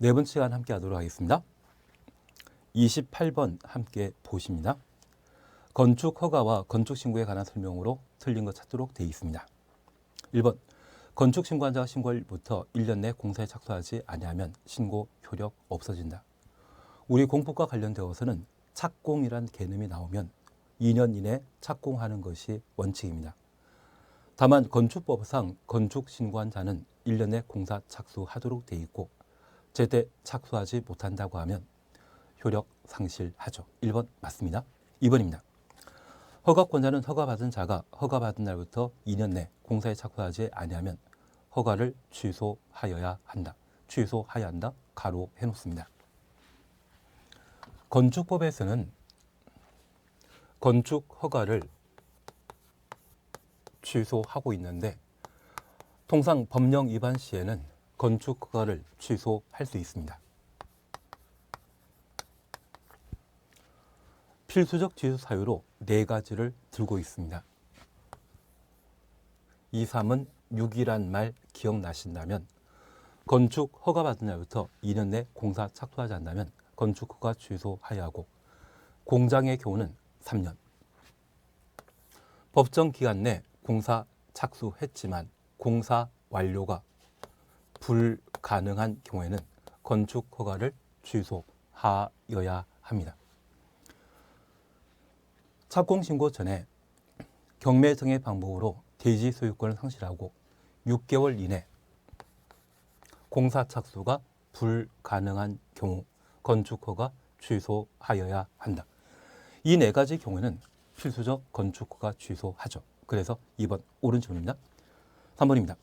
네 번째 시간 함께 하도록 하겠습니다. 28번 함께 보십니다. 건축 허가와 건축 신고에 관한 설명으로 틀린 것 찾도록 되어 있습니다. 1번 건축 신고한자가 신고일부터 1년 내 공사에 착수하지 아니하면 신고 효력 없어진다. 우리 공법과 관련되어서는 착공이란 개념이 나오면 2년 이내 착공하는 것이 원칙입니다. 다만 건축법상 건축 신고한 자는 1년 내 공사 착수하도록 되어 있고 제때 착수하지 못한다고 하면 효력 상실하죠. 1번 맞습니다. 2번입니다. 허가권자는 허가받은 자가 허가받은 날부터 2년 내 공사에 착수하지 아니하면 허가를 취소하여야 한다. 취소하여야 한다. 가로 해놓습니다. 건축법에서는 건축 허가를 취소하고 있는데 통상 법령 위반 시에는 건축 허가를 취소할 수 있습니다. 필수적 취소 사유로 4가지를 들고 있습니다. 2, 3은 6이란 말 기억나신다면 건축 허가 받은 날부터 2년 내 공사 착수하지 않는다면 건축 허가 취소하여야 하고 공장의 경우는 3년. 법정 기간 내 공사 착수했지만 공사 완료가 불가능한 경우에는 건축 허가를 취소하여야 합니다. 착공 신고 전에 경매 정해 방법으로 대지 소유권을 상실하고 6개월 이내 공사 착수가 불가능한 경우 건축 허가 취소하여야 한다. 이 4가지 경우에는 필수적 건축 허가 취소하죠. 그래서 2번 옳은 질문입니다. 3번입니다.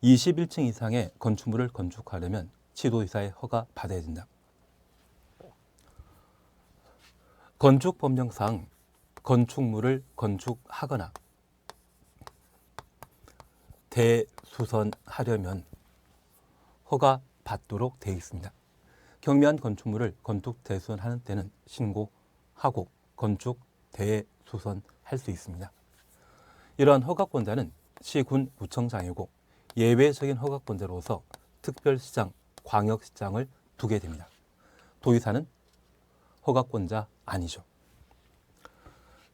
21층 이상의 건축물을 건축하려면 지도이사의 허가 받아야 된다. 건축법령상 건축물을 건축하거나 대수선하려면 허가 받도록 되어 있습니다. 경미한 건축물을 건축 대수선하는 때는 신고하고 건축 대수선할 수 있습니다. 이러한 허가권자는 시군 구청장이고 예외적인 허가권자로서 특별시장, 광역시장을 두게 됩니다. 도의사는 허가권자 아니죠.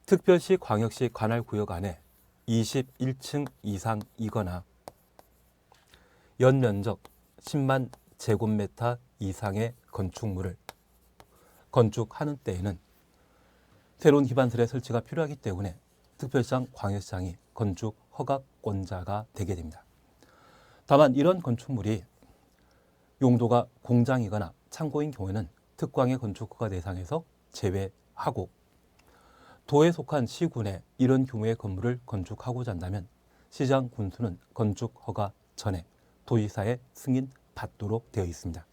특별시, 광역시 관할구역 안에 21층 이상이거나 연면적 10만 제곱미터 이상의 건축물을 건축하는 때에는 새로운 기반설의 설치가 필요하기 때문에 특별시장, 광역시장이 건축 허가권자가 되게 됩니다. 다만 이런 건축물이 용도가 공장이거나 창고인 경우에는 특광의 건축허가 대상에서 제외하고 도에 속한 시군에 이런 규모의 건물을 건축하고자 한다면 시장 군수는 건축 허가 전에 도의사의 승인 받도록 되어 있습니다.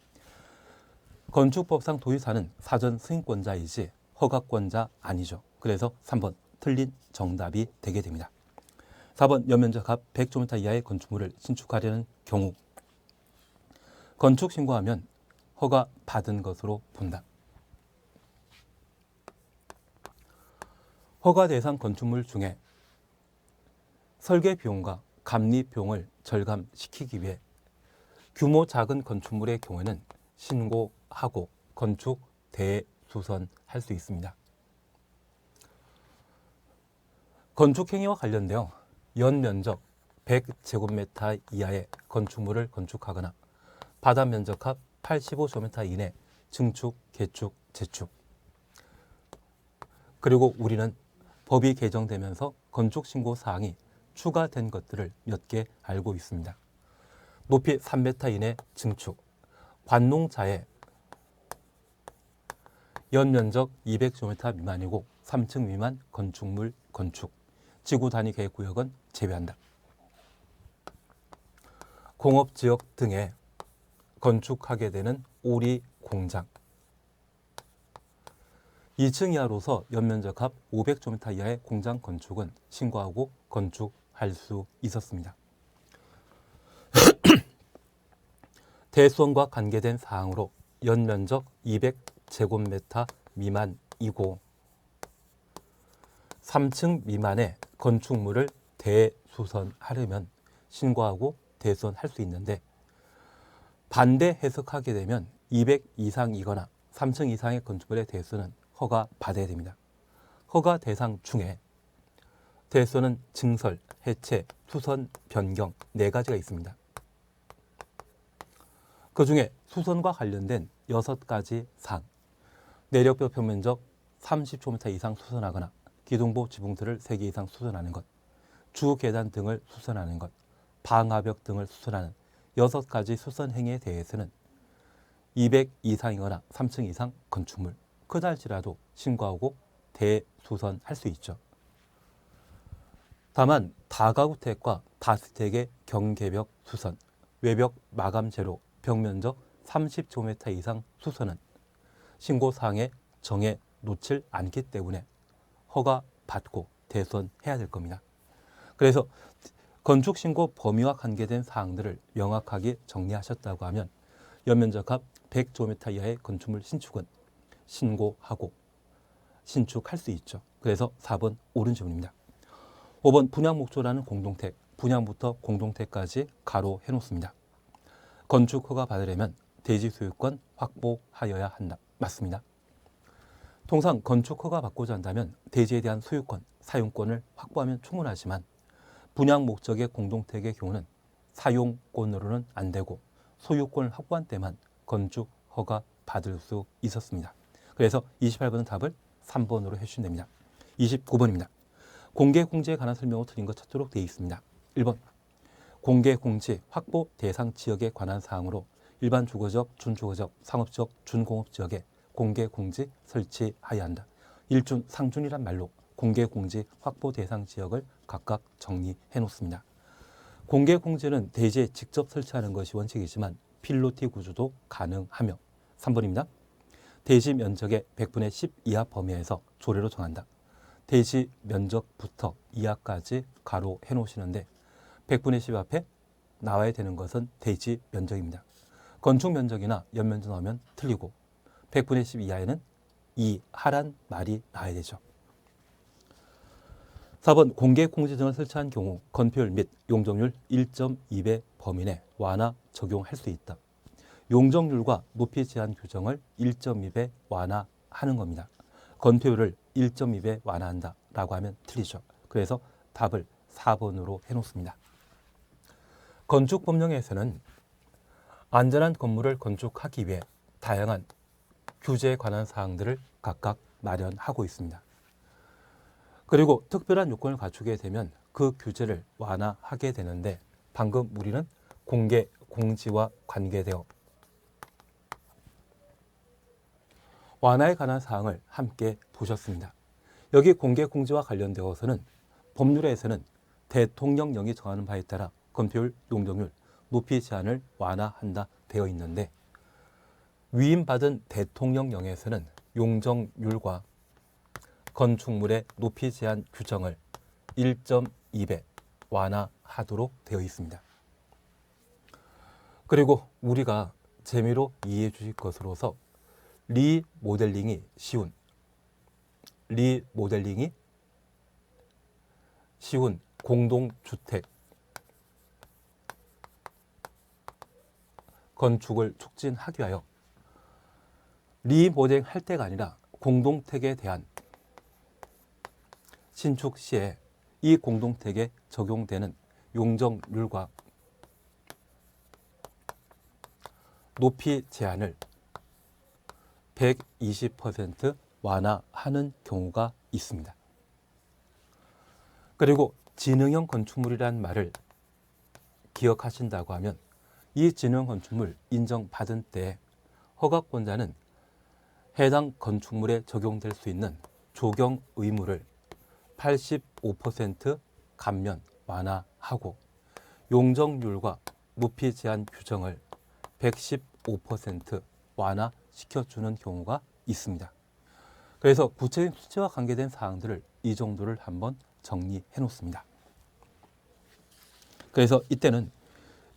건축법상 도의사는 사전 승인권자이지 허가권자 아니죠. 그래서 3번 틀린 정답이 되게 됩니다. 4번 연면적 합 100제곱미터 이하의 건축물을 신축하려는 경우 건축 신고하면 허가 받은 것으로 본다. 허가 대상 건축물 중에 설계 비용과 감리 비용을 절감시키기 위해 규모 작은 건축물의 경우에는 신고하고 건축 대수선할 수 있습니다. 건축 행위와 관련되어 연면적 100제곱미터 이하의 건축물을 건축하거나 바다 면적 합 85제곱미터 이내 증축, 개축, 재축. 그리고 우리는 법이 개정되면서 건축신고 사항이 추가된 것들을 몇 개 알고 있습니다. 높이 3m 이내 증축, 관농자의 연면적 200제곱미터 미만이고 3층 미만 건축물 건축, 지구 단위 계획구역은 제외한다. 공업지역 등에 건축하게 되는 오리 공장, 2층 이하로서 연면적 합 500제곱미터 이하의 공장 건축은 신고하고 건축할 수 있었습니다. 대수원과 관계된 사항으로 연면적 200제곱미터 미만이고 3층 미만의 건축물을 대수선하려면 신고하고 대수선할 수 있는데 반대 해석하게 되면 200 이상이거나 3층 이상의 건축물에 대해서는 허가 받아야 됩니다. 허가 대상 중에 대해서는 증설, 해체, 수선, 변경 4가지가 있습니다. 그 중에 수선과 관련된 6가지 사항, 내력벽 표면적 30제곱미터 이상 수선하거나 기둥보 지붕틀을 3개 이상 수선하는 것, 주 계단 등을 수선하는 것, 방화벽 등을 수선하는 6가지 수선 행위에 대해서는 200 이상이거나 3층 이상 건축물, 그날지라도 신고하고 대수선할 수 있죠. 다만 다가구택과 다주택의 경계벽 수선, 외벽 마감 제로, 벽면적 30제곱미터 이상 수선은 신고사항에 정해 놓질 않기 때문에 허가 받고 대수선해야 될 겁니다. 그래서 건축신고 범위와 관계된 사항들을 명확하게 정리하셨다고 하면 연면적합 100제곱미터 이하의 건축물 신축은 신고하고 신축할 수 있죠. 그래서 4번 옳은 질문입니다. 5번 분양 목조라는 공동택, 분양부터 공동택까지 가로 해놓습니다. 건축 허가 받으려면 대지 소유권 확보하여야 한다. 맞습니다. 통상 건축 허가 받고자 한다면 대지에 대한 소유권, 사용권을 확보하면 충분하지만 분양 목적의 공동택의 경우는 사용권으로는 안 되고 소유권을 확보한 때만 건축 허가 받을 수 있었습니다. 그래서 28번은 답을 3번으로 해주시면 됩니다. 29번입니다. 공개공지에 관한 설명으로 틀린 것 찾도록 되어 있습니다. 1번 공개공지 확보 대상 지역에 관한 사항으로 일반 주거적, 준주거적, 상업적, 준공업지역에 공개공지 설치하여야 한다. 1준, 상준이란 말로 공개공지 확보 대상 지역을 각각 정리해 놓습니다. 공개공지는 대지에 직접 설치하는 것이 원칙이지만 필로티 구조도 가능하며 3번입니다. 대지 면적의 100분의 10 이하 범위에서 조례로 정한다. 대지 면적부터 이하까지 가로 해놓으시는데 100분의 10 앞에 나와야 되는 것은 대지 면적입니다. 건축 면적이나 연면적 나오면 틀리고 100분의 10 이하에는 이하란 말이 나와야 되죠. 4번 공개 공지 등을 설치한 경우 건폐율 및 용적률 1.2배 범위 내 완화 적용할 수 있다. 용적률과 높이 제한 규정을 1.2배 완화하는 겁니다. 건폐율을 1.2배 완화한다 라고 하면 틀리죠. 그래서 답을 4번으로 해놓습니다. 건축법령에서는 안전한 건물을 건축하기 위해 다양한 규제에 관한 사항들을 각각 마련하고 있습니다. 그리고 특별한 요건을 갖추게 되면 그 규제를 완화하게 되는데 방금 우리는 공개, 공지와 관계되어 완화에 관한 사항을 함께 보셨습니다. 여기 공개, 공지와 관련되어서는 법률에서는 대통령령이 정하는 바에 따라 건폐율, 용적률, 높이 제한을 완화한다 되어 있는데 위임받은 대통령령에서는 용적률과 건축물의 높이 제한 규정을 1.2배 완화하도록 되어 있습니다. 그리고 우리가 재미로 이해해 주실 것으로서 리모델링이 쉬운 공동주택 건축을 촉진하기 위하여 리모델링 할 때가 아니라 공동택에 대한 신축 시에 이 공동택에 적용되는 용적률과 높이 제한을 120% 완화하는 경우가 있습니다. 그리고 지능형 건축물이라는 말을 기억하신다고 하면 이 지능형 건축물 인정받은 때에 허가권자는 해당 건축물에 적용될 수 있는 조경 의무를 85% 감면 완화하고 용적률과 높이 제한 규정을 115% 완화시켜주는 경우가 있습니다. 그래서 구체적인 수치와 관계된 사항들을 이 정도를 한번 정리해 놓습니다. 그래서 이때는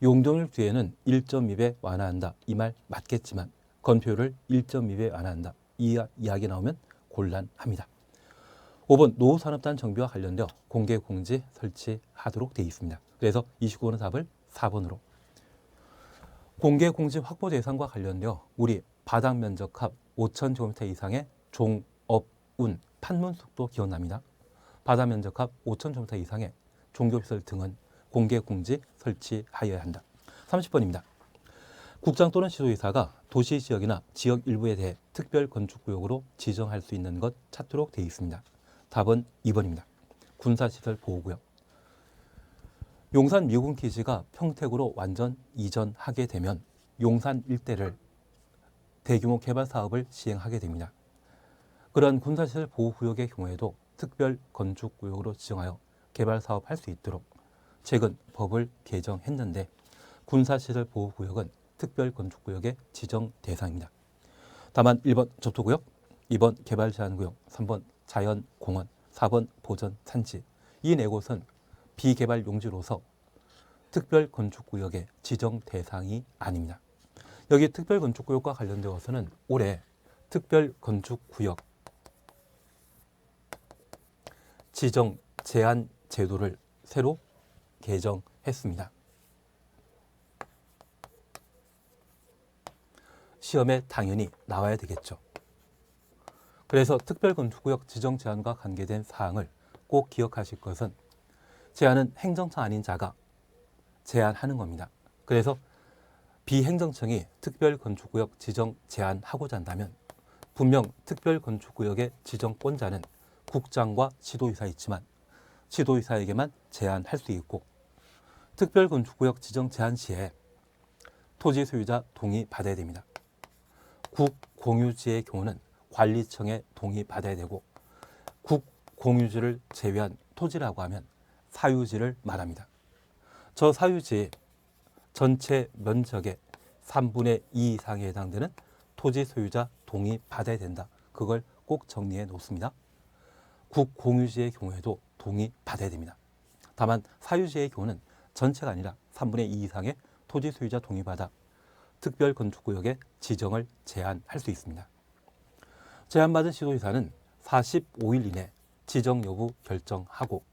용적률 뒤에는 1.2배 완화한다 이 말 맞겠지만 건폐율을 1.2배 완화한다 이 이야기 나오면 곤란합니다. 5번 노후산업단 정비와 관련되어 공개 공지 설치하도록 되어 있습니다. 그래서 29번의 답을 4번으로 공개 공지 확보 대상과 관련되어 우리 바닥 면적합 5,000제곱미터 이상의 종업운 판문숙도 기원합니다. 바닥 면적합 5,000제곱미터 이상의 종교시설 등은 공개 공지 설치하여야 한다. 30번입니다. 국장 또는 시도의사가 도시 지역이나 지역 일부에 대해 특별 건축구역으로 지정할 수 있는 것 찾도록 되어 있습니다. 답은 2번입니다. 군사시설 보호구역. 용산 미군 기지가 평택으로 완전 이전하게 되면 용산 일대를 대규모 개발 사업을 시행하게 됩니다. 그런 군사시설 보호구역의 경우에도 특별 건축구역으로 지정하여 개발 사업할 수 있도록 최근 법을 개정했는데 군사시설 보호구역은 특별 건축구역의 지정 대상입니다. 다만 1번 접토구역, 2번 개발제한구역, 3번 자연공원, 4번 보전산지 이 네 곳은 비개발 용지로서 특별 건축구역의 지정 대상이 아닙니다. 여기 특별 건축구역과 관련되어서는 올해 특별 건축구역 지정 제한 제도를 새로 개정했습니다. 시험에 당연히 나와야 되겠죠. 그래서 특별건축구역 지정 제한과 관계된 사항을 꼭 기억하실 것은 제한은 행정청 아닌 자가 제한하는 겁니다. 그래서 비행정청이 특별건축구역 지정 제한하고자 한다면 분명 특별건축구역의 지정권자는 국장과 시도의사에 있지만 시도의사에게만 제한할 수 있고 특별건축구역 지정 제한 시에 토지 소유자 동의 받아야 됩니다. 국공유지의 경우는 관리청의 동의 받아야 되고 국공유지를 제외한 토지라고 하면 사유지를 말합니다. 저 사유지 전체 면적의 3분의 2 이상에 해당되는 토지 소유자 동의 받아야 된다. 그걸 꼭 정리해 놓습니다. 국공유지의 경우에도 동의 받아야 됩니다. 다만 사유지의 경우는 전체가 아니라 3분의 2 이상의 토지 소유자 동의 받아 특별건축구역의 지정을 제한할 수 있습니다. 제한받은 시도의사는 45일 이내 지정 여부 결정하고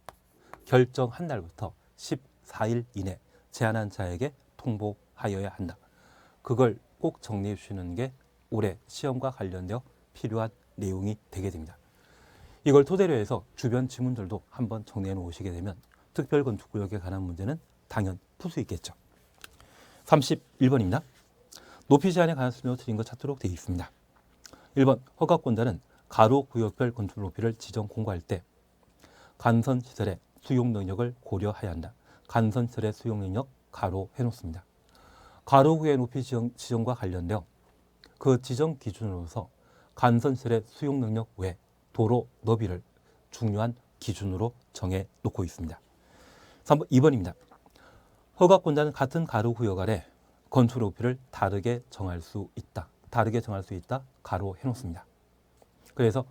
결정한 날부터 14일 이내 제한한 자에게 통보하여야 한다. 그걸 꼭 정리해 주시는 게 올해 시험과 관련되어 필요한 내용이 되게 됩니다. 이걸 토대로 해서 주변 지문들도 한번 정리해 놓으시게 되면 특별건축구역에 관한 문제는 당연 풀 수 있겠죠. 31번입니다. 높이 제한에 관한 설명을 드린 것 찾도록 되어 있습니다. 1번 허가권자는 가로구역별 건축 높이를 지정 공고할 때 간선시설의 수용 능력을 고려해야 한다. 간선시설의 수용 능력 가로 해놓습니다. 가로구역 높이 지정과 관련되어 그 지정 기준으로서 간선시설의 수용 능력 외 도로 너비를 중요한 기준으로 정해 놓고 있습니다. 2번입니다. 허가권자는 같은 가로구역 아래 건축 높이를 다르게 정할 수 있다. 다르게 정할 수 있다. 가로 해놓습니다. 그래서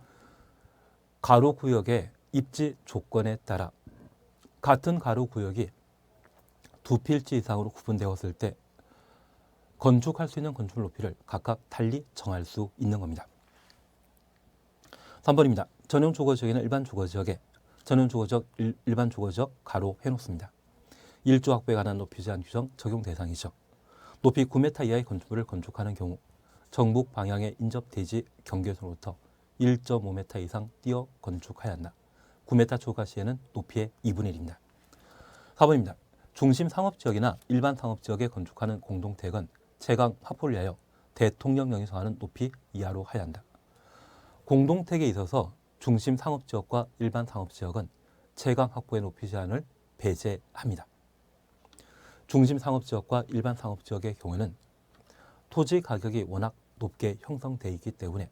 가로구역의 입지 조건에 따라 같은 가로구역이 두 필지 이상으로 구분되었을 때 건축할 수 있는 건축 높이를 각각 달리 정할 수 있는 겁니다. 3번입니다. 전용 주거지역이나 일반 주거지역에 전용 주거지역, 일반 주거지역 가로 해놓습니다. 1조 확보에 관한 높이 제한 규정 적용 대상이죠. 높이 9m 이하의 건축물을 건축하는 경우 정북 방향의 인접 대지 경계선으로부터 1.5m 이상 띄어 건축해야 한다. 9m 초과 시에는 높이의 2분의 1입니다. 4번입니다. 중심 상업지역이나 일반 상업지역에 건축하는 공동택은 채광 확보를 위하여 대통령령이 정하는 높이 이하로 해야 한다. 공동택에 있어서 중심 상업지역과 일반 상업지역은 채광 확보의 높이 제한을 배제합니다. 중심 상업지역과 일반 상업지역의 경우에는 토지 가격이 워낙 높게 형성되어 있기 때문에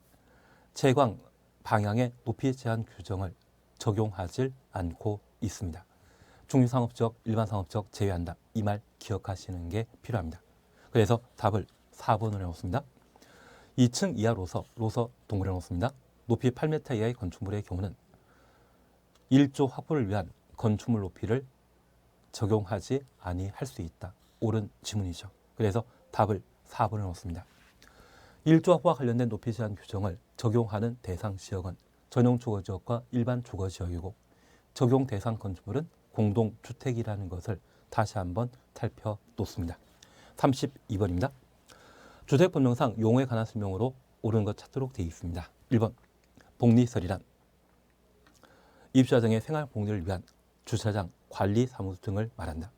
채광 방향의 높이 제한 규정을 적용하지 않고 있습니다. 중심 상업지역, 일반 상업지역 제외한다. 이 말 기억하시는 게 필요합니다. 그래서 답을 4번으로 해놓습니다. 2층 이하로서 동그려 놓습니다. 높이 8m 이하의 건축물의 경우는 1조 확보를 위한 건축물 높이를 적용하지 아니할 수 있다. 옳은 지문이죠. 그래서 답을 4번을 넣었습니다. 1조 확보와 관련된 높이 제한 규정을 적용하는 대상 지역은 전용 주거지역과 일반 주거지역이고 적용 대상 건축물은 공동주택이라는 것을 다시 한번 살펴놓습니다. 32번입니다. 주택법령상 용어에 관한 설명으로 옳은 것 찾도록 되어 있습니다. 1번 복리설이란 입주자 등의 생활 복리를 위한 주차장, 관리 사무소 등을 말한다.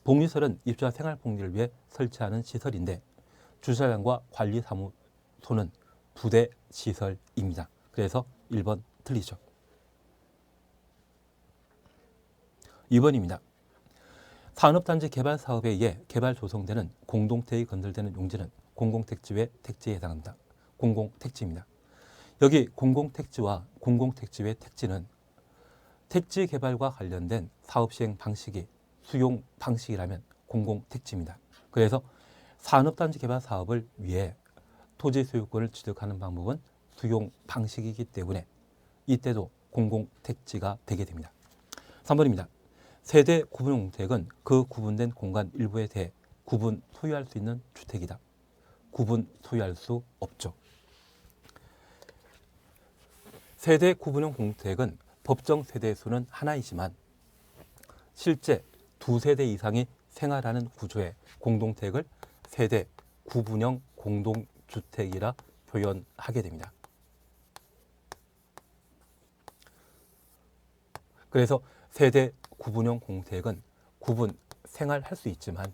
복리설은 입주자 생활 복리를 위해 설치하는 시설인데 주차장과 관리 사무소는 부대 시설입니다. 그래서 1번 틀리죠. 2번입니다. 산업단지 개발 사업에 의해 개발 조성되는 공동택이 건설되는 용지는 공공택지 외 택지에 해당한다. 공공택지입니다. 여기 공공택지와 공공택지 외 택지는 택지 개발과 관련된 사업 시행 방식이 수용 방식이라면 공공택지입니다. 그래서 산업단지 개발 사업을 위해 토지 소유권을 취득하는 방법은 수용 방식이기 때문에 이때도 공공택지가 되게 됩니다. 3번입니다. 세대 구분 공택은 그 구분된 공간 일부에 대해 구분 소유할 수 있는 주택이다. 구분 소유할 수 없죠. 세대 구분형 공택은 법정 세대 수는 하나이지만 실제 두 세대 이상이 생활하는 구조의 공동택을 세대 구분형 공동주택이라 표현하게 됩니다. 그래서 세대 구분형 공택은 구분 생활할 수 있지만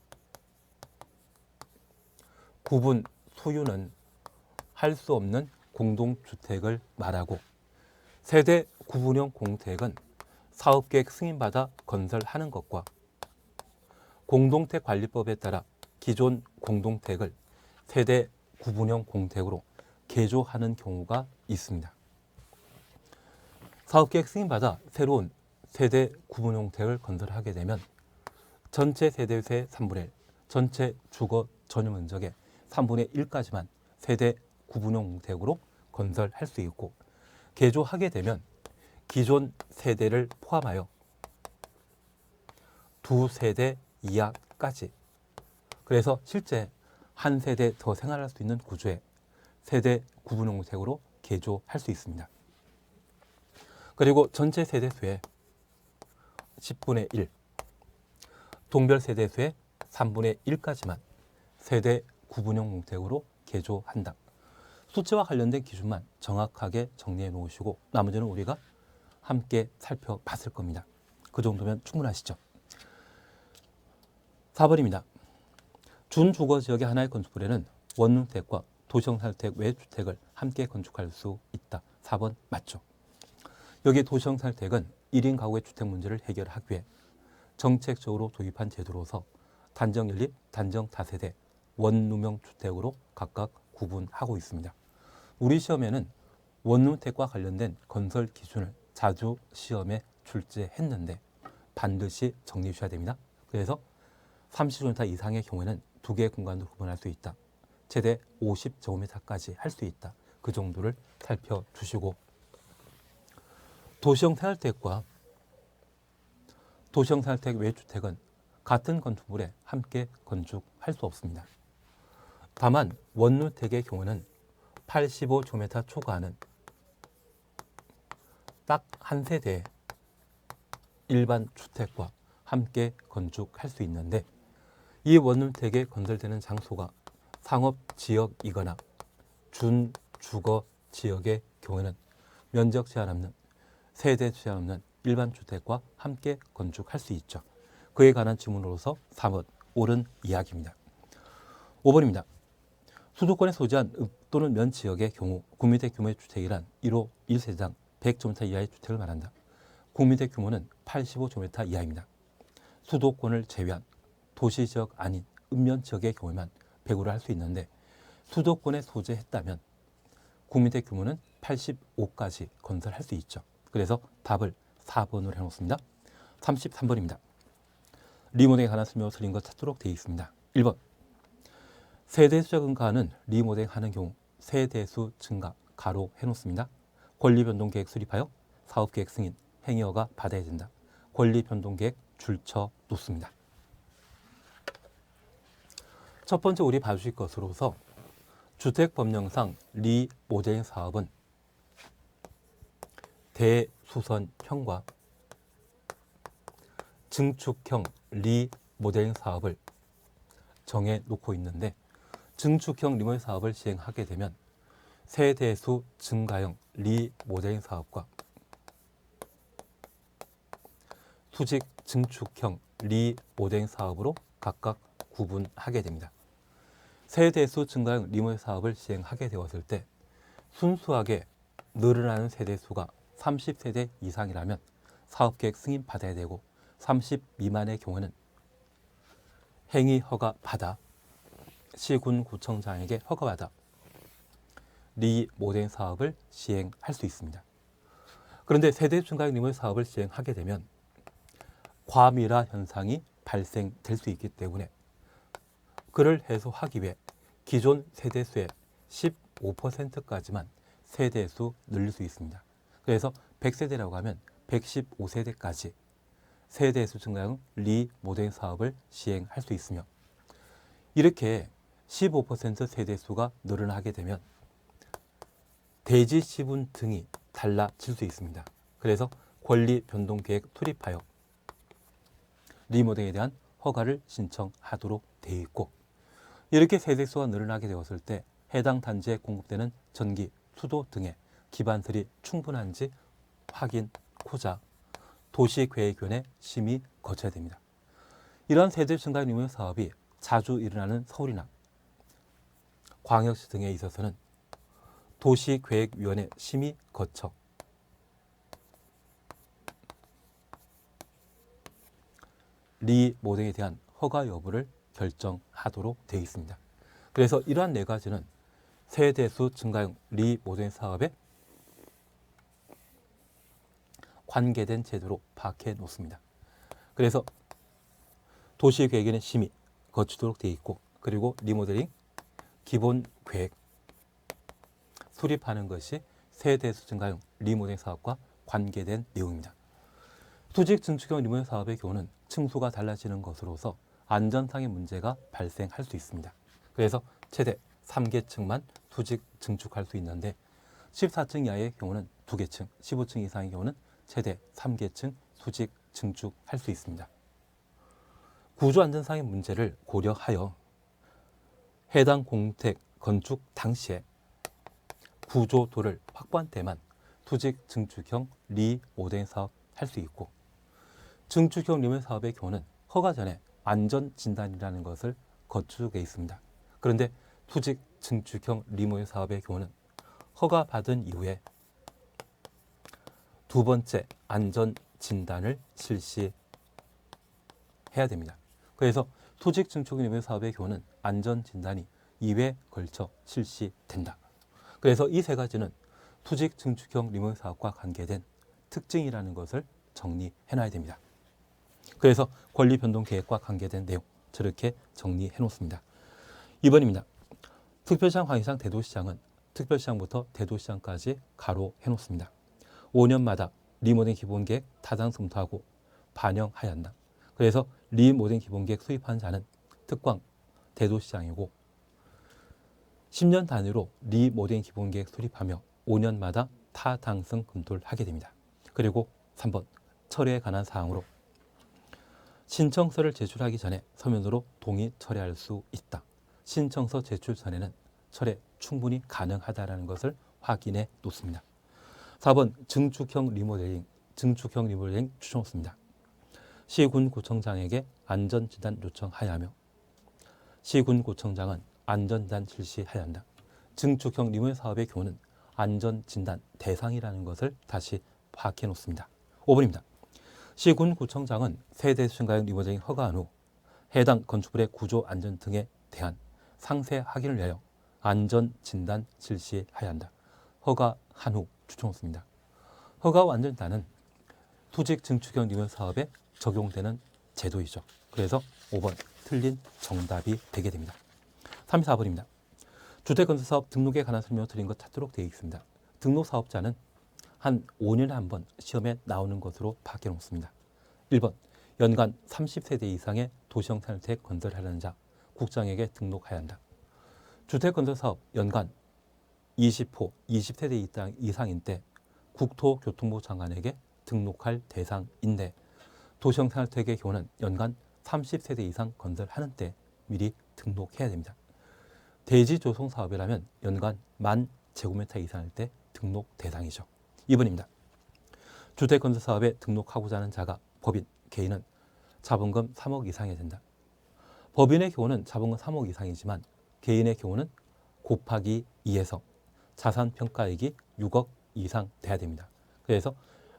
구분 소유는 할 수 없는 공동주택을 말하고 세대 구분형 공택은 사업계획 승인받아 건설하는 것과 공동택 관리법에 따라 기존 공동택을 세대 구분형 공택으로 개조하는 경우가 있습니다. 사업계획 승인받아 새로운 세대 구분형 공택을 건설하게 되면 전체 세대수의 3분의 1, 전체 주거 전용 면적의 3분의 1까지만 세대 구분형 공택으로 건설할 수 있고 개조하게 되면 기존 세대를 포함하여 두 세대 이하까지 그래서 실제 한 세대 더 생활할 수 있는 구조의 세대 구분형 공택으로 개조할 수 있습니다. 그리고 전체 세대수의 10분의 1, 동별 세대수의 3분의 1까지만 세대 구분형 공택으로 개조한다. 수치와 관련된 기준만 정확하게 정리해 놓으시고 나머지는 우리가 함께 살펴봤을 겁니다. 그 정도면 충분하시죠? 4번입니다. 준주거지역의 하나의 건축물에는 원룸택과 도시형산택 외 주택을 함께 건축할 수 있다. 4번 맞죠? 여기 도시형산택은 1인 가구의 주택 문제를 해결하기 위해 정책적으로 도입한 제도로서 단정연립, 단정다세대, 원룸형 주택으로 각각 구분하고 있습니다. 우리 시험에는 원룸택과 관련된 건설 기준을 자주 시험에 출제했는데 반드시 정리해 주셔야 됩니다. 그래서 30제곱미터 이상의 경우에는 두 개의 공간으로 구분할 수 있다. 최대 50제곱미터까지 할 수 있다. 그 정도를 살펴주시고 도시형 생활택과 도시형 생활택 외주택은 같은 건축물에 함께 건축할 수 없습니다. 다만 원룸택의 경우는 85제곱미터 초과하는 딱 한 세대의 일반 주택과 함께 건축할 수 있는데 이 원룸택에 건설되는 장소가 상업지역이거나 준주거지역의 경우에는 면적 제한 없는 세대 제한 없는 일반 주택과 함께 건축할 수 있죠. 그에 관한 질문으로서 3번 옳은 이야기입니다. 5번입니다. 수도권에 소재한 읍 또는 면 지역의 경우 국민주택 규모의 주택이란 1호 1세대당 100제곱미터 이하의 주택을 말한다. 국민주택 규모는 85제곱미터 이하입니다. 수도권을 제외한 도시지역 아닌 읍면 지역의 경우에만 100으로 할 수 있는데 수도권에 소재했다면 국민주택 규모는 85까지 건설할 수 있죠. 그래서 답을 4번으로 해놓습니다. 33번입니다. 리모델링에 관한 설명을 틀린 것 찾도록 되어 있습니다. 1번 세대수 증가하는 리모델링하는 경우 세대수 증가 가로 해놓습니다. 권리변동계획 수립하여 사업계획 승인 행위허가 받아야 된다. 권리변동계획 줄쳐 놓습니다. 첫 번째 우리 봐주실 것으로서 주택법령상 리모델링 사업은 대수선형과 증축형 리모델링 사업을 정해 놓고 있는데 증축형 리모델링 사업을 시행하게 되면 세대수 증가형 리모델링 사업과 수직 증축형 리모델링 사업으로 각각 구분하게 됩니다. 세대수 증가형 리모델링 사업을 시행하게 되었을 때 순수하게 늘어나는 세대수가 30세대 이상이라면 사업계획 승인 받아야 되고 30 미만의 경우는 행위 허가 받아 시군구청장에게 허가받아 리모델링 사업을 시행할 수 있습니다. 그런데 세대 증가형 리모델링 사업을 시행하게 되면 과밀화 현상이 발생될 수 있기 때문에 그를 해소하기 위해 기존 세대수의 15%까지만 세대수 늘릴 수 있습니다. 그래서 100세대라고 하면 115세대까지 세대수 증가형 리모델링 사업을 시행할 수 있으며 이렇게 15% 세대수가 늘어나게 되면 대지 지분 등이 달라질 수 있습니다. 그래서 권리 변동 계획 투입하여 리모델링에 대한 허가를 신청하도록 되어 있고 이렇게 세대수가 늘어나게 되었을 때 해당 단지에 공급되는 전기, 수도 등의 기반설이 충분한지 확인코자 도시계획위원회 심의 거쳐야 됩니다. 이러한 세대 증가 리모델링 사업이 자주 일어나는 서울이나 광역시 등에 있어서는 도시계획위원회 심의 거쳐 리모델링에 대한 허가 여부를 결정하도록 되어 있습니다. 그래서 이러한 네 가지는 세대수 증가형 리모델링 사업에 관계된 제도로 파악해 놓습니다. 그래서 도시계획위원회 심의 거치도록 되어 있고 그리고 리모델링 기본 계획 수립하는 것이 세대수 증가형 리모델링 사업과 관계된 내용입니다. 수직 증축형 리모델링 사업의 경우는 층수가 달라지는 것으로서 안전상의 문제가 발생할 수 있습니다. 그래서 최대 3계층만 수직 증축할 수 있는데 14층 이하의 경우는 2계층, 15층 이상의 경우는 최대 3계층 수직 증축할 수 있습니다. 구조 안전상의 문제를 고려하여 해당 공택 건축 당시에 구조도를 확보한 때만 수직 증축형 리모델링 사업 할 수 있고 증축형 리모델링 사업의 경우는 허가 전에 안전진단이라는 것을 거치게 있습니다. 그런데 수직 증축형 리모델링 사업의 경우는 허가받은 이후에 두 번째 안전진단을 실시해야 됩니다. 그래서 수직 증축형 리모델링 사업의 경우는 안전진단이 2회에 걸쳐 실시된다. 그래서 이 세 가지는 수직 증축형 리모델링 사업과 관계된 특징이라는 것을 정리해 놔야 됩니다. 그래서 권리 변동 계획과 관계된 내용 저렇게 정리해 놓습니다. 2번입니다. 특별시장, 광역시장, 대도시장은 특별시장부터 대도시장까지 가로해 놓습니다. 5년마다 리모델링 기본계획 타당 검토하고 반영하여야 한다. 그래서 리모델링 기본계획 수립한 자는 특광 대도시장이고 10년 단위로 리모델링 기본계획 수립하며 5년마다 타당성 검토를 하게 됩니다. 그리고 3번 철회에 관한 사항으로 신청서를 제출하기 전에 서면으로 동의 철회할 수 있다. 신청서 제출 전에는 철회 충분히 가능하다는 것을 확인해 놓습니다. 4번 증축형 리모델링 추천했습니다. 시군구청장에게 안전진단 요청하여야 하며 시군구청장은 안전진단 실시해야 한다. 증축형 리모델링 사업의 경우는 안전진단 대상이라는 것을 다시 파악해 놓습니다. 5번입니다. 시군구청장은 세대수 증가형 리모델링 허가한 후 해당 건축물의 구조 안전 등에 대한 상세 확인을 위하여 안전진단 실시해야 한다. 허가한 후 추천했습니다. 허가와 안전진단은 수직 증축형 리모델링 사업에 적용되는 제도이죠. 그래서 5번 틀린 정답이 되게 됩니다. 34번입니다. 주택건설사업 등록에 관한 설명을 드린 것 찾도록 되어 있습니다. 등록사업자는 한 5년에 한 번 시험에 나오는 것으로 바뀌어 놓습니다. 1번 연간 30세대 이상의 도시형 산업주택 건설하려는 자 국장에게 등록해야 한다. 주택건설사업 연간 20호 20세대 이상인 때 국토교통부 장관에게 등록할 대상인데 도시형 산업주택의 경우는 연간 30세대 이상 건설하는 때 미리 등록해야 됩니다. 대지 조성 사업이라면 연간 10,000제곱미터 이상일 때 등록 대상이죠. 2번입니다. 주택 건설 사업에 등록하고자 하는 자가 법인, 개인은 자본금 3억 이상이어야 된다. 법인의 경우는 자본금 3억 이상이지만 개인의 경우는 곱하기 2에서 자산 평가액이 6억 이상 돼야 됩니다. 그래서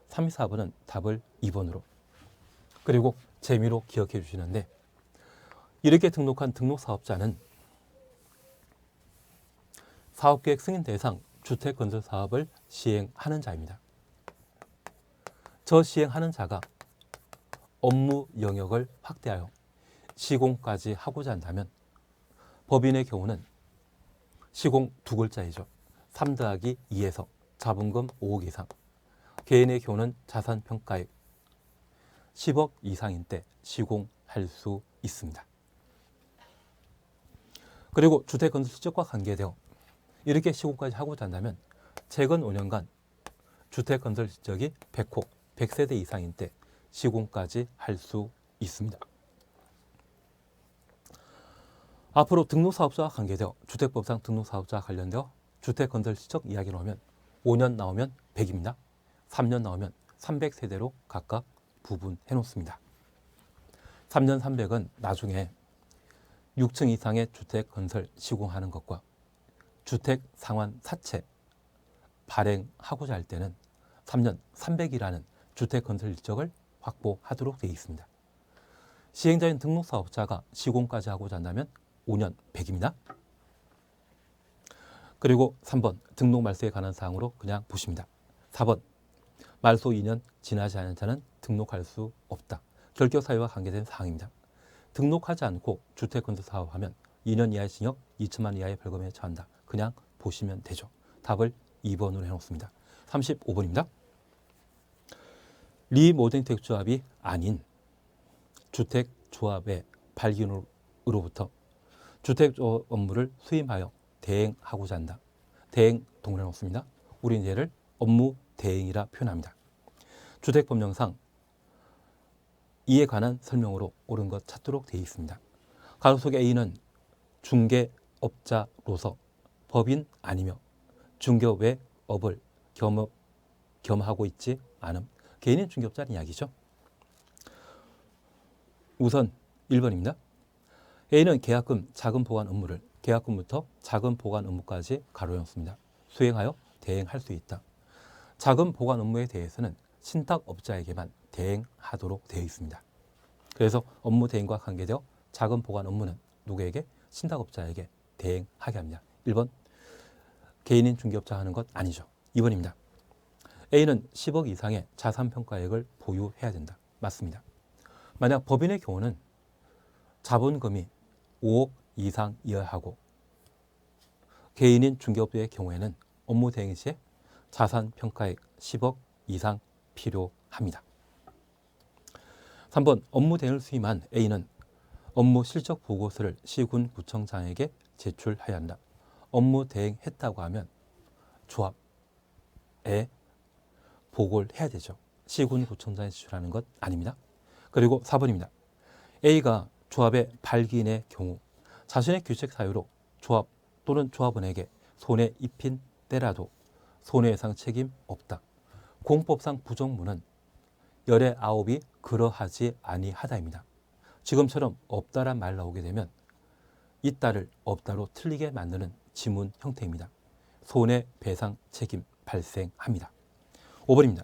3, 4번은 답을 2번으로. 그리고 재미로 기억해 주시는데 이렇게 등록한 등록사업자는 사업계획 승인 대상 주택건설 사업을 시행하는 자입니다. 저 시행하는 자가 업무 영역을 확대하여 시공까지 하고자 한다면 법인의 경우는 시공 두 글자이죠. 3 더하기 2에서 자본금 5억 이상, 개인의 경우는 자산평가액 10억 이상인 때 시공할 수 있습니다. 그리고 주택건설 실적과 관계되어 이렇게 시공까지 하고자 한다면 최근 5년간 주택건설 실적이 100호, 100세대 이상인 때 시공까지 할 수 있습니다. 앞으로 등록사업자와 관계되어 주택법상 등록사업자와 관련되어 주택건설 실적 이야기를 하면 5년 나오면 100입니다. 3년 나오면 300세대로 각각 부분해 놓습니다. 3년 300은 나중에 6층 이상의 주택 건설 시공하는 것과 주택 상환 사채 발행하고자 할 때는 3년 300이라는 주택 건설 일정을 확보하도록 되어 있습니다. 시행자인 등록사업자가 시공까지 하고자 한다면 5년 100입니다. 그리고 3번 등록 말소에 관한 사항으로 그냥 보십니다. 4번 말소 2년 지나지 않은 자는 등록할 수 없다. 결격 사유와 관계된 사항입니다. 등록하지 않고 주택건설 사업하면 2년 이하의 징역, 2천만 이하의 벌금에 처한다. 그냥 보시면 되죠. 답을 2번으로 해놓습니다. 35번입니다. 리모델링 주택조합이 아닌 주택조합의 발기인으로부터 주택 업무를 수임하여 대행하고자 한다. 대행 동일해 놓습니다. 우리는 얘를 업무 대행이라 표현합니다. 주택법령상 이에 관한 설명으로 옳은 것 찾도록 되어 있습니다. 가로 속에 A는 중개업자로서 법인 아니며 중개업의 업을 겸하고 있지 않음. 개인인 중개업자는 이야기죠. 우선 1번입니다. A는 계약금, 자금 보관 업무를 계약금부터 자금 보관 업무까지 가로에 놓습니다. 수행하여 대행할 수 있다. 자금 보관 업무에 대해서는 신탁업자에게만 대행하도록 되어 있습니다. 그래서 업무 대행과 관계되어 자금 보관 업무는 누구에게? 신탁업자에게 대행하게 합니다. 1번 개인인 중개업자 하는 것 아니죠. 2번입니다. A는 10억 이상의 자산평가액을 보유해야 된다. 맞습니다. 만약 법인의 경우는 자본금이 5억 이상이어야 하고 개인인 중개업자의 경우에는 업무 대행 시에 자산평가액 10억 이상 필요합니다. 3번 업무 대행을 수임한 A는 업무 실적 보고서를 시군구청장에게 제출해야 한다. 업무 대행했다고 하면 조합에 보고를 해야 되죠. 시군구청장에 제출하는 것 아닙니다. 그리고 4번입니다. A가 조합의 발기인의 경우 자신의 규칙 사유로 조합 또는 조합원에게 손해 입힌 때라도 손해배상 책임 없다. 공법상 부정문은 열의 9이 그러하지 아니하다입니다. 지금처럼 없다란 말 나오게 되면 있다를 없다로 틀리게 만드는 지문 형태입니다. 손해배상 책임 발생합니다. 5번입니다.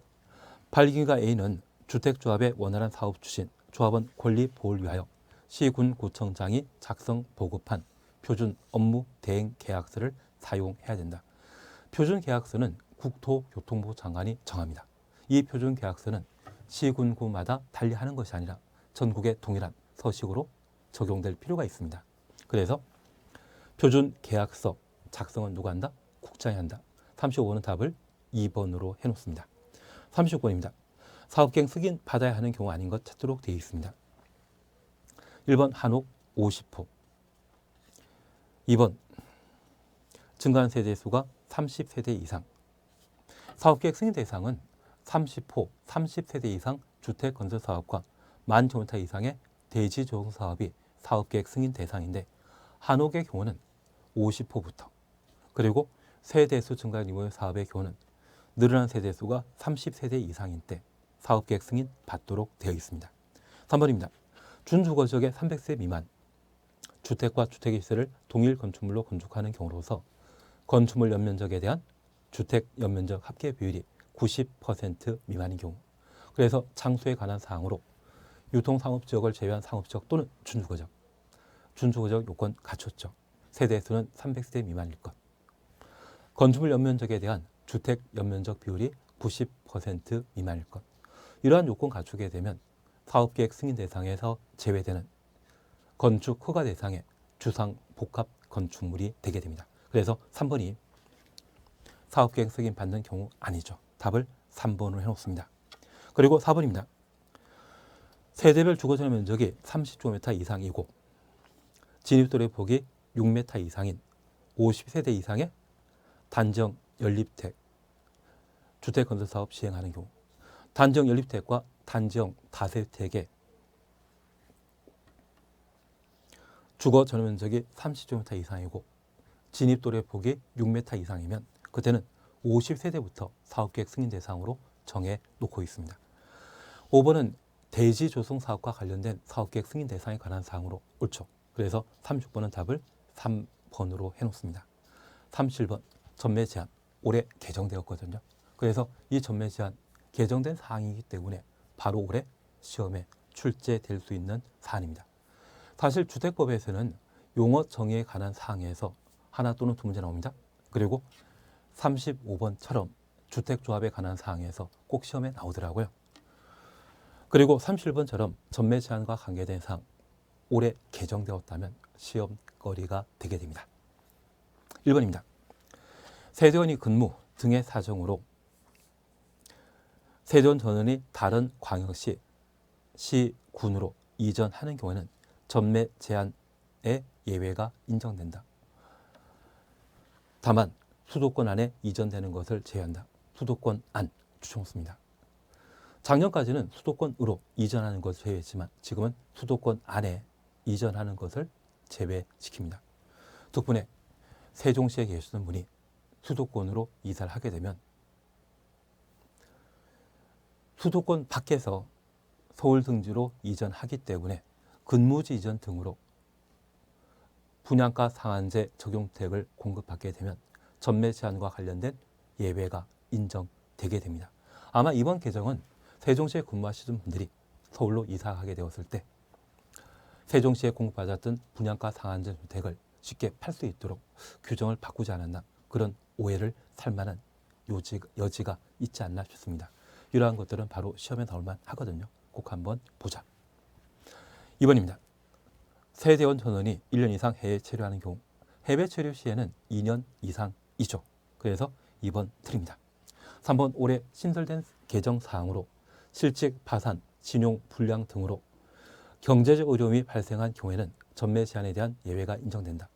발기인과 A는 주택조합의 원활한 사업 추진, 조합원 권리 보호를 위하여 시군구청장이 작성 보급한 표준 업무 대행 계약서를 사용해야 된다. 표준 계약서는 국토교통부 장관이 정합니다. 이 표준 계약서는 시군구마다 달리하는 것이 아니라 전국의 동일한 서식으로 적용될 필요가 있습니다. 그래서 표준 계약서 작성은 누가 한다? 국장이 한다. 35번은 답을 2번으로 해놓습니다. 36번입니다. 사업계획 승인 받아야 하는 경우 아닌 것 찾도록 되어 있습니다. 1번 한옥 50호, 2번 증가한 세대수가 30세대 이상. 사업계획 승인 대상은 30호, 30세대 이상 주택건설 사업과 10,000제곱미터 이상의 대지조성 사업이 사업계획 승인 대상인데 한옥의 경우는 50호부터, 그리고 세대수 증가 규모의 사업의 경우는 늘어난 세대수가 30세대 이상인 때 사업계획 승인 받도록 되어 있습니다. 3번입니다. 준주거지역의 300세 미만 주택과 주택의 시설을 동일 건축물로 건축하는 경우로서 건축물 연면적에 대한 주택 연면적 합계 비율이 90% 미만인 경우, 그래서 장소에 관한 사항으로 유통상업지역을 제외한 상업지역 또는 준주거지역 요건 갖췄죠. 세대수는 300세 미만일 것. 건축물 연면적에 대한 주택 연면적 비율이 90% 미만일 것. 이러한 요건 갖추게 되면 사업계획 승인 대상에서 제외되는 건축 허가 대상의 주상 복합 건축물이 되게 됩니다. 그래서 3번이 사업계획 승인 받는 경우 아니죠. 답을 3번으로 해놓습니다. 그리고 4번입니다. 세대별 주거전용 면적이 30제곱미터 이상이고 진입도로의 폭이 6m 이상인 50세대 이상의 단정 연립택 주택 건설 사업 시행하는 경우, 단정 연립택과 단정 다세택의 주거 전용 면적이 30제곱미터 이상이고 진입도로의 폭이 6m 이상이면 그때는 50세대부터 사업계획 승인 대상으로 정해 놓고 있습니다. 5번은 대지 조성 사업과 관련된 사업계획 승인 대상에 관한 사항으로 옳죠. 그래서 36번은 답을 3번으로 해놓습니다. 37번 전매 제한 올해 개정되었거든요. 그래서 이 전매 제한 개정된 사항이기 때문에 바로 올해 시험에 출제될 수 있는 사안입니다. 사실 주택법에서는 용어 정의에 관한 사항에서 하나 또는 두 문제 나옵니다. 그리고 35번처럼 주택조합에 관한 사항에서 꼭 시험에 나오더라고요. 그리고 37번처럼 전매 제한과 관계된 사항 올해 개정되었다면 시험거리가 되게 됩니다. 1번입니다. 세대원이 근무 등의 사정으로 세대원 전원이 다른 광역시, 시군으로 이전하는 경우에는 전매 제한의 예외가 인정된다. 다만 수도권 안에 이전되는 것을 제외한다. 수도권 안 추천습니다. 작년까지는 수도권으로 이전하는 것을 제외했지만 지금은 수도권 안에 이전하는 것을 제외시킵니다. 덕분에 세종시에 계시는 분이 수도권으로 이사를 하게 되면 수도권 밖에서 서울 등지로 이전하기 때문에 근무지 이전 등으로 분양가 상한제 적용택을 공급받게 되면 전매 제한과 관련된 예외가 인정되게 됩니다. 아마 이번 개정은 세종시에 근무하시는 분들이 서울로 이사하게 되었을 때 세종시에 공급받았던 분양가 상한제 주택을 쉽게 팔 수 있도록 규정을 바꾸지 않았나, 그런 오해를 살 만한 여지가 있지 않나 싶습니다. 이러한 것들은 바로 시험에 나올만 하거든요. 꼭 한번 보자. 2번입니다. 세대원 전원이 1년 이상 해외 체류하는 경우, 해외 체류 시에는 2년 이상이죠. 그래서 2번 틀립니다. 3번 올해 신설된 개정 사항으로 실직, 파산, 신용 불량 등으로 경제적 어려움이 발생한 경우에는 전매 제한에 대한 예외가 인정된다.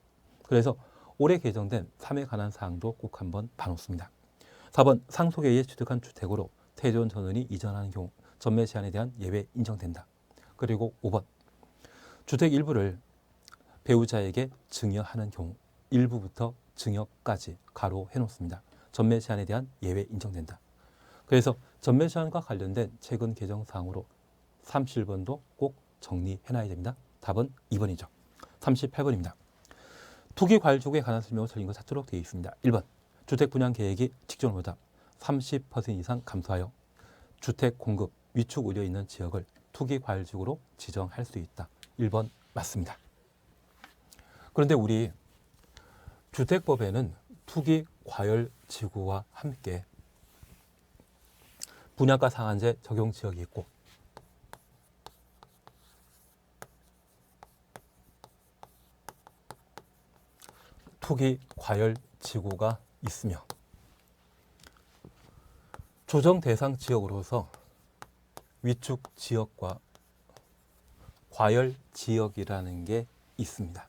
그래서 올해 개정된 3에 관한 사항도 꼭 한번 봐놓습니다. 4번 상속에 취득한 주택으로 세대원 전원이 이전하는 경우 전매 제한에 대한 예외 인정된다. 그리고 5번 주택 일부를 배우자에게 증여하는 경우 일부부터 증여까지 가로 해놓습니다. 전매 제한에 대한 예외 인정된다. 그래서 전매 제한과 관련된 최근 개정 사항으로 37번도 꼭 정리해놔야 됩니다. 답은 2번이죠. 38번입니다. 투기 과열지구에 관한 설명을 틀린 것 찾도록 되어 있습니다. 1번 주택 분양 계획이 직전보다 30% 이상 감소하여 주택 공급 위축 우려 있는 지역을 투기 과열지구로 지정할 수 있다. 1번 맞습니다. 그런데 우리 주택법에는 투기 과열지구와 함께 분양가 상한제 적용 지역이 있고 투기 과열지구가 있으며 조정 대상 지역으로서 위축 지역과 과열 지역이라는 게 있습니다.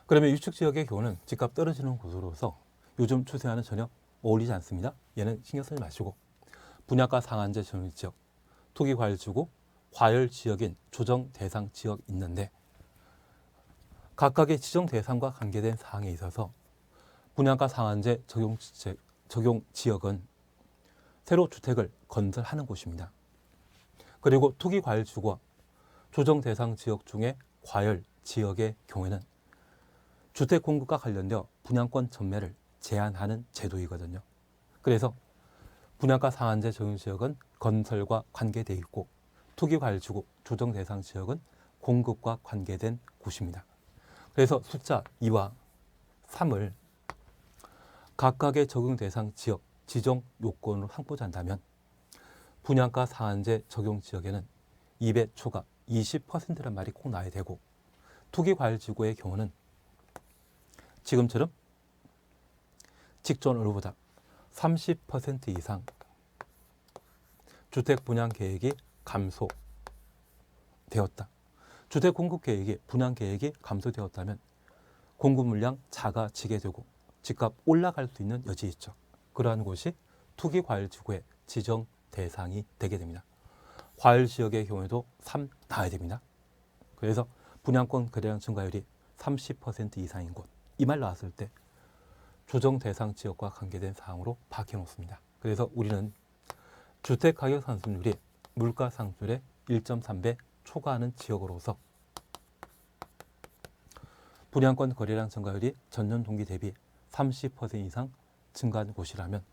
그러면 위축 지역의 경우는 집값 떨어지는 곳으로서 요즘 추세와는 전혀 어울리지 않습니다. 얘는 신경 쓰지 마시고 분양가 상한제 전용 지역, 투기 과열지구, 과열 지역인 조정 대상 지역이 있는데 각각의 지정 대상과 관계된 사항에 있어서 분양가 상한제 적용 지역은 새로 주택을 건설하는 곳입니다. 그리고 투기 과열 지구와 조정 대상 지역 중에 과열 지역의 경우에는 주택 공급과 관련되어 분양권 전매를 제한하는 제도이거든요. 그래서 분양가 상한제 적용 지역은 건설과 관계되어 있고 투기 과열 지구 조정 대상 지역은 공급과 관계된 곳입니다. 그래서 숫자 2와 3을 각각의 적용 대상 지역 지정 요건으로 삼고자 한다면 분양가 상한제 적용 지역에는 2배 초과 20%란 말이 꼭 나와야 되고 투기 과열 지구의 경우는 지금처럼 직전 오르보다 30% 이상 주택 분양 계획이 감소되었다. 주택 공급 계획이 분양 계획이 감소되었다면 공급 물량 작아지게 되고 집값 올라갈 수 있는 여지 있죠. 그러한 곳이 투기 과열 지구의 지정 대상이 되게 됩니다. 과열 지역의 경우에도 3 나와야 됩니다. 그래서 분양권 거래량 증가율이 30% 이상인 곳, 이 말 나왔을 때 조정 대상 지역과 관계된 사항으로 박해 놓습니다. 그래서 우리는 주택 가격 상승률이 물가 상승률의 1.3배 초과하는 지역으로서 분양권 거래량 증가율이 전년 동기 대비 30% 이상 증가한 곳이라면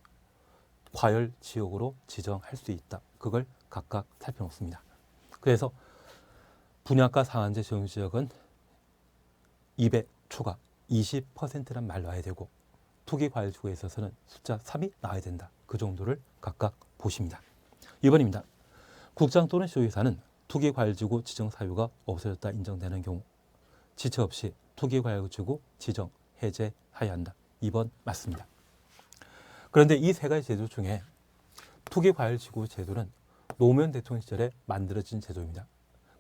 과열 지역으로 지정할 수 있다. 그걸 각각 살펴놓습니다. 그래서 분양가 상한제 적용 지역은 2배 초과 20%란 말 나와야 되고 투기 과열 지구에 있어서는 숫자 3이 나와야 된다. 그 정도를 각각 보십니다. 2번입니다. 국장 또는 시도의사는 투기 과열 지구 지정 사유가 없어졌다 인정되는 경우 지체 없이 투기 과열 지구 지정 해제해야 한다. 2번 맞습니다. 그런데 이 세 가지 제도 중에 투기 과열 지구 제도는 노무현 대통령 시절에 만들어진 제도입니다.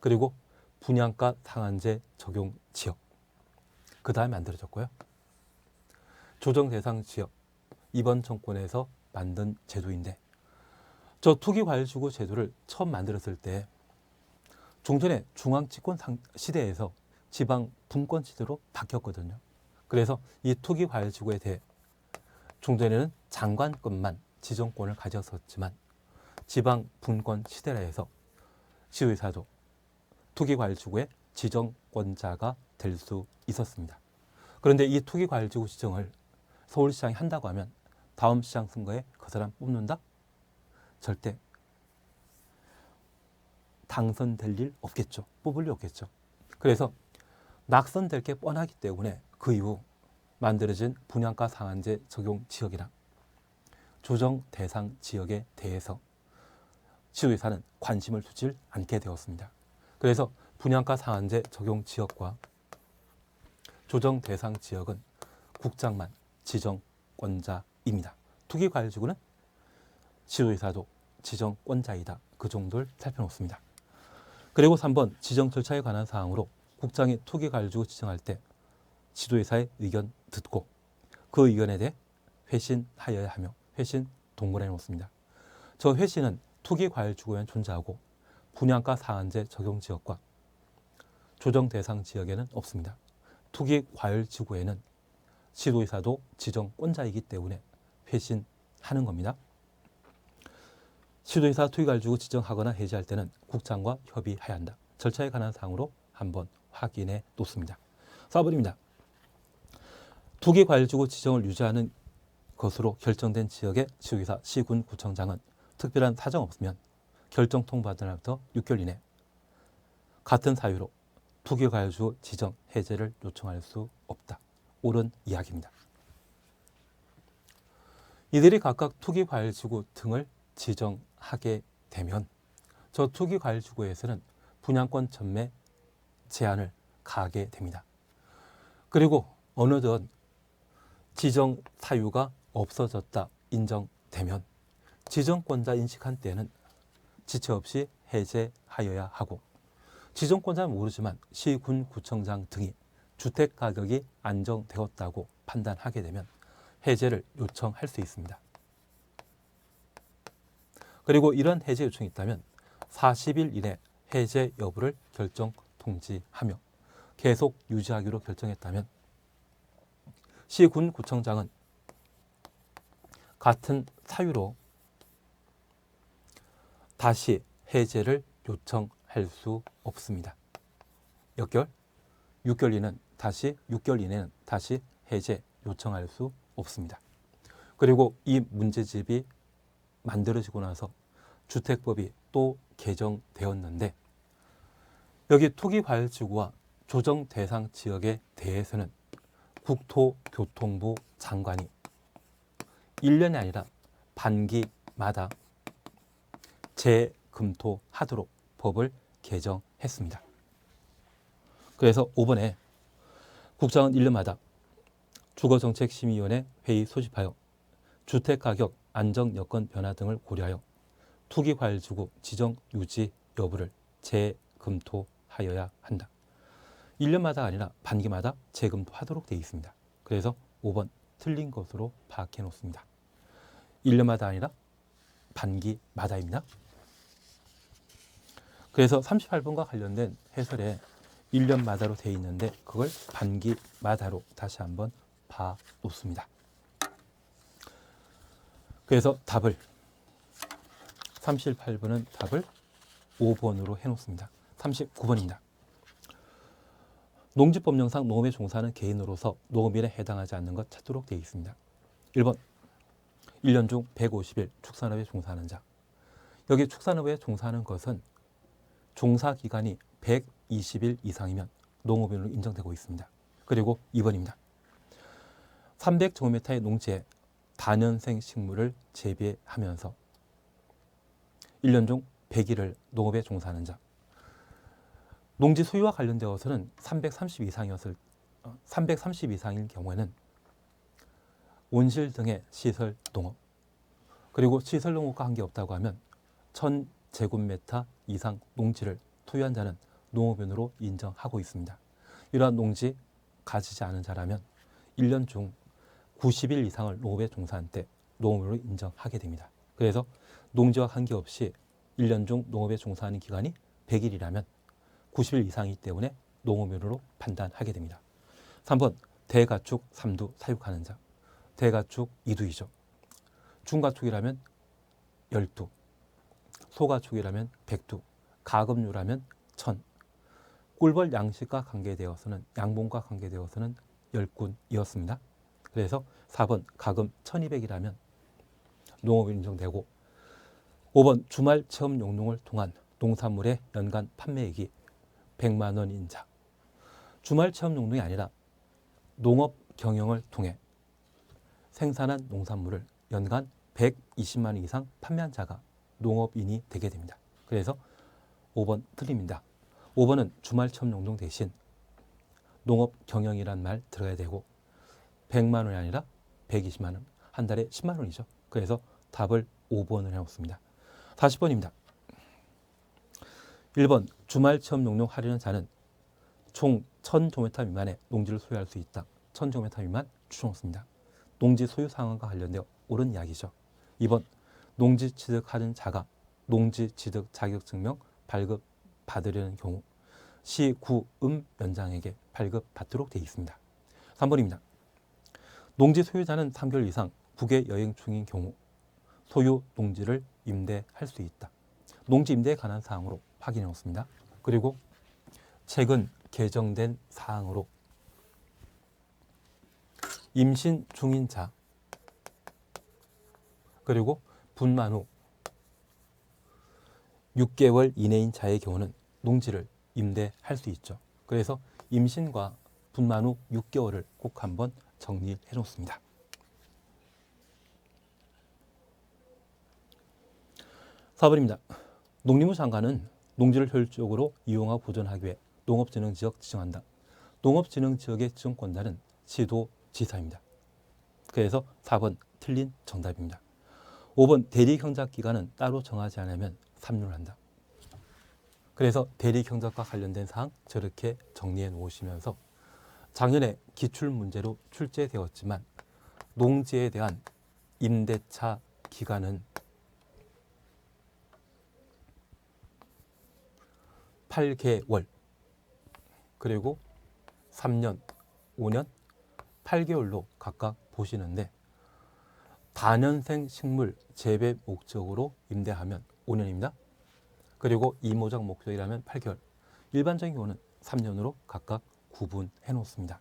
그리고 분양가 상한제 적용 지역 그 다음에 만들어졌고요. 조정 대상 지역 이번 정권에서 만든 제도인데 저 투기 과열 지구 제도를 처음 만들었을 때 종전에 중앙 집권 시대에서 지방 분권 시대로 바뀌었거든요. 그래서 이 투기 과열 지구에 대해 종전에는 장관급만 지정권을 가졌었지만 지방 분권 시대라 해서 시도의사도 투기 과열 지구의 지정권자가 될 수 있었습니다. 그런데 이 투기 과열 지구 지정을 서울시장이 한다고 하면 다음 시장 선거에 그 사람 뽑는다? 절대 당선될 일 없겠죠. 뽑을 일 없겠죠. 그래서 낙선될 게 뻔하기 때문에 그 이후 만들어진 분양가 상한제 적용 지역이랑 조정 대상 지역에 대해서 시도의사는 관심을 두질 않게 되었습니다. 그래서 분양가 상한제 적용 지역과 조정 대상 지역은 국장만 지정권자입니다. 투기 과열 지구는 시도의사도 지정권자이다. 그 정도를 살펴놓습니다. 그리고 3번 지정 절차에 관한 사항으로 국장이 투기 과열 지구 지정할 때 시도의사의 의견 듣고 그 의견에 대해 회신하여야 하며 회신 동원해 놓습니다. 저 회신은 투기 과열 지구에는 존재하고 분양가 상한제 적용 지역과 조정 대상 지역에는 없습니다. 투기 과열 지구에는 시도의사도 지정권자이기 때문에 회신하는 겁니다. 시도의사 투기 과열 지구 지정하거나 해제할 때는 국장과 협의해야 한다. 절차에 관한 사항으로 한번 확인해 놓습니다. 4번입니다. 투기 과열 지구 지정을 유지하는 것으로 결정된 지역의 시도의사, 시군, 구청장은 특별한 사정 없으면 결정 통보받은 날부터 6개월 이내 같은 사유로 투기 과열 지구 지정 해제를 요청할 수 없다. 옳은 이야기입니다. 이들이 각각 투기 과열 지구 등을 지정하게 되면 저 투기 과열 지구에서는 분양권 전매 제한을 가하게 됩니다. 그리고 어느덧 지정 사유가 없어졌다 인정되면 지정권자 인식한 때는 지체 없이 해제하여야 하고 지정권자는 모르지만 시, 군, 구청장 등이 주택 가격이 안정되었다고 판단하게 되면 해제를 요청할 수 있습니다. 그리고 이런 해제 요청이 있다면 40일 이내 해제 여부를 결정 통지하며 계속 유지하기로 결정했다면 시군구청장은 같은 사유로 다시 해제를 요청할 수 없습니다. 몇 개월? 6개월 이내는 다시 해제 요청할 수 없습니다. 그리고 이 문제집이 만들어지고 나서 주택법이 또 개정되었는데 여기 투기과열지구와 조정 대상 지역에 대해서는 국토교통부 장관이 1년이 아니라 반기마다 재검토하도록 법을 개정했습니다. 그래서 5번에 국장은 1년마다 주거정책심의위원회 회의 소집하여 주택가격 안정여건 변화 등을 고려하여 투기과열지구 지정 유지 여부를 재검토하여야 한다. 1년마다 아니라 반기마다 재검토하도록 되어 있습니다. 그래서 5번 틀린 것으로 파악해 놓습니다. 1년마다 아니라 반기마다입니다. 그래서 38번과 관련된 해설에 1년마다로 되어 있는데 그걸 반기마다로 다시 한번 봐 놓습니다. 그래서 답을 38번은 답을 5번으로 해놓습니다. 39번입니다. 농지법령상 농업에 종사하는 개인으로서 농업인에 해당하지 않는 것 찾도록 되어 있습니다. 1번 1년 중 150일 축산업에 종사하는 자. 여기 축산업에 종사하는 것은 종사기간이 120일 이상이면 농업인으로 인정되고 있습니다. 그리고 2번입니다. 300제곱미터의 농지에 다년생 식물을 재배하면서 1년 중 100일을 농업에 종사하는 자. 농지 소유와 관련되어서는 330 이상일 경우에는 온실 등의 시설 농업, 그리고 시설 농업과 관계없다고 하면 1000제곱미터 이상 농지를 소유한 자는 농업인으로 인정하고 있습니다. 이러한 농지 가지지 않은 자라면 1년 중 90일 이상을 농업에 종사한 때 농업인으로 인정하게 됩니다. 그래서 농지와 관계없이 1년 중 농업에 종사하는 기간이 100일이라면 90일 이상이기 때문에 농업인으로 판단하게 됩니다. 3번 대가축 3두 사육하는 자. 대가축 2두이죠. 중가축이라면 10두, 소가축이라면 100두, 가금류라면 1000, 꿀벌 양식과 관계되어서는 양봉과 관계되어서는 10꾼이었습니다. 그래서 4번 가금 1200이라면 농업인 인정되고 5번 주말 체험 용농을 통한 농산물의 연간 판매액이 100만 원인 자. 주말 체험 용농이 아니라 농업 경영을 통해 생산한 농산물을 연간 120만 원 이상 판매한 자가 농업인이 되게 됩니다. 그래서 5번 틀립니다. 5번은 주말 체험 용농 대신 농업 경영이란 말 들어가야 되고 100만 원이 아니라 120만 원, 한 달에 10만 원이죠. 그래서 답을 5번을 해놓습니다. 40번입니다. 1번 주말 체험 용농 하려는 자는 총 1000제곱미터 미만의 농지를 소유할 수 있다. 1000제곱미터 미만 추천없습니다. 농지 소유 상황과 관련되어 옳은 이야기죠. 2번 농지 취득하는 자가 농지 취득 자격증명 발급받으려는 경우 시구읍 면장에게 발급받도록 되어 있습니다. 3번입니다. 농지 소유자는 3개월 이상 국외 여행 중인 경우 소유 농지를 임대할 수 있다. 농지 임대에 관한 사항으로 확인해 놓습니다. 그리고 최근 개정된 사항으로 임신 중인 자, 그리고 분만 후 6개월 이내인 자의 경우는 농지를 임대할 수 있죠. 그래서 임신과 분만 후 6개월을 꼭 한번 정리해 놓습니다. 4번입니다. 농림부 장관은 농지를 효율적으로 이용하고 보존하기 위해 농업진흥지역 지정한다. 농업진흥지역의 지정권자는 시도지사입니다. 그래서 4번 틀린 정답입니다. 5번 대리경작기간은 따로 정하지 않으면 삼류를 한다. 그래서 대리경작과 관련된 사항 저렇게 정리해 놓으시면서 작년에 기출문제로 출제되었지만 농지에 대한 임대차 기간은 8개월, 그리고 3년, 5년, 8개월로 각각 보시는데 다년생 식물 재배 목적으로 임대하면 5년입니다. 그리고 이모작 목적이라면 8개월, 일반적인 경우는 3년으로 각각 구분해 놓습니다.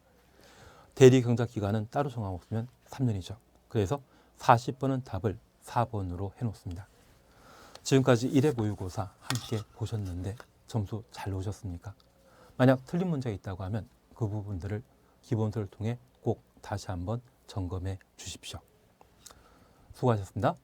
대리 경작 기간은 따로 정함없으면 3년이죠. 그래서 40번은 답을 4번으로 해 놓습니다. 지금까지 1회 모의고사 함께 보셨는데 점수 잘 나오셨습니까? 만약 틀린 문제가 있다고 하면 그 부분들을 기본서를 통해 꼭 다시 한번 점검해 주십시오. 수고하셨습니다.